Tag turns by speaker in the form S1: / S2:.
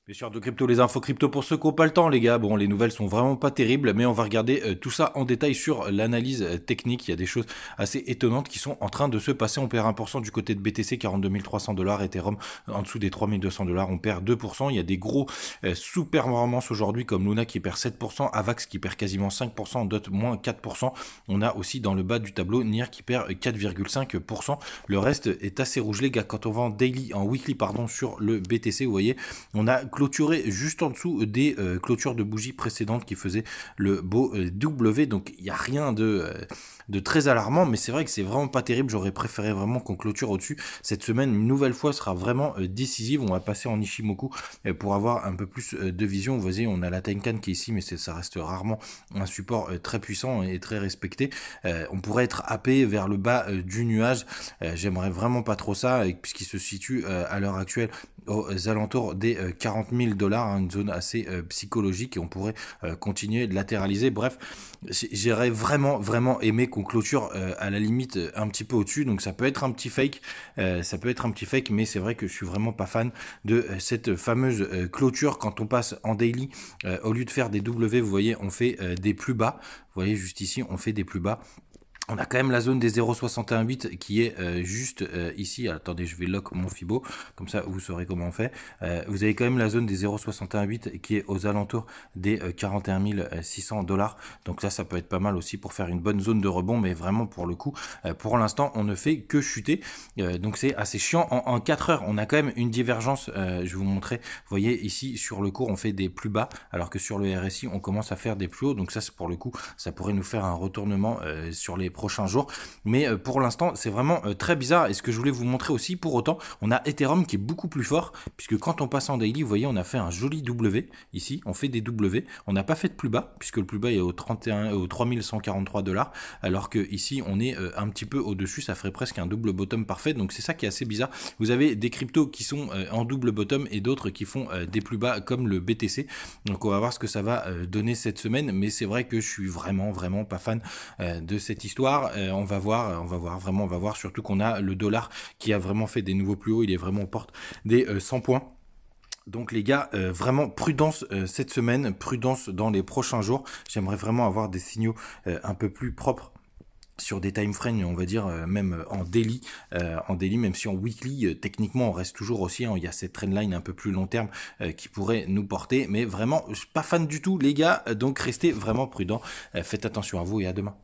S1: Bien sûr, de crypto, les infos crypto pour ceux qui n'ont pas le temps, les gars. Bon, les nouvelles sont vraiment pas terribles, mais on va regarder tout ça en détail sur l'analyse technique. Il y a des choses assez étonnantes qui sont en train de se passer. On perd 1% du côté de BTC, 42 300 $, Ethereum en dessous des 3200 $, on perd 2%. Il y a des gros super performances aujourd'hui comme Luna qui perd 7%, Avax qui perd quasiment 5%, DOT moins 4%. On a aussi dans le bas du tableau NIR qui perd 4,5%. Le reste est assez rouge, les gars. Quand on va en weekly, pardon, sur le BTC, vous voyez, on a clôturé juste en dessous des clôtures de bougies précédentes qui faisaient le beau W. Donc il n'y a rien de très alarmant, mais c'est vrai que c'est vraiment pas terrible. J'aurais préféré vraiment qu'on clôture au-dessus. Cette semaine, une nouvelle fois, sera vraiment décisive. On va passer en Ishimoku pour avoir un peu plus de vision. Vous voyez, on a la Tenkan qui est ici, mais ça reste rarement un support très puissant et très respecté. On pourrait être happé vers le bas du nuage. J'aimerais vraiment pas trop ça, puisqu'il se situe à l'heure actuelle aux alentours des 40 000 $, hein, une zone assez psychologique, et on pourrait continuer de latéraliser. Bref, j'aurais vraiment aimé qu'on clôture à la limite un petit peu au-dessus. Donc ça peut être un petit fake, mais c'est vrai que je suis vraiment pas fan de cette fameuse clôture quand on passe en daily. Au lieu de faire des W, vous voyez, on fait des plus bas. Vous voyez juste ici, on fait des plus bas. On a quand même la zone des 0,618 qui est juste ici. Attendez, je vais lock mon Fibo, comme ça vous saurez comment on fait. Vous avez quand même la zone des 0,618 qui est aux alentours des 41 600 $. Donc ça peut être pas mal aussi pour faire une bonne zone de rebond, mais vraiment pour le coup, pour l'instant, on ne fait que chuter. Donc c'est assez chiant. En 4 heures, on a quand même une divergence. Je vais vous montrer. Vous voyez ici sur le cours, on fait des plus bas, alors que sur le RSI, on commence à faire des plus hauts. Donc ça, c'est pour le coup, ça pourrait nous faire un retournement sur les prochains jours, mais pour l'instant c'est vraiment très bizarre. Et ce que je voulais vous montrer aussi, pour autant, on a Ethereum qui est beaucoup plus fort, puisque quand on passe en daily, vous voyez, on a fait un joli W ici, on fait des W, on n'a pas fait de plus bas, puisque le plus bas est au 3143 $, alors que ici on est un petit peu au dessus, ça ferait presque un double bottom parfait. Donc c'est ça qui est assez bizarre. Vous avez des cryptos qui sont en double bottom et d'autres qui font des plus bas comme le BTC. Donc on va voir ce que ça va donner cette semaine, mais c'est vrai que je suis vraiment pas fan de cette histoire. On va voir, surtout qu'on a le dollar qui a vraiment fait des nouveaux plus hauts, il est vraiment aux portes des 100 points. Donc les gars, vraiment prudence cette semaine, prudence dans les prochains jours. J'aimerais vraiment avoir des signaux un peu plus propres sur des time frames, on va dire même en daily, même si en weekly, techniquement, on reste toujours aussi, hein, il y a cette trendline un peu plus long terme qui pourrait nous porter, mais vraiment, je suis pas fan du tout, les gars, donc restez vraiment prudents, faites attention à vous et à demain.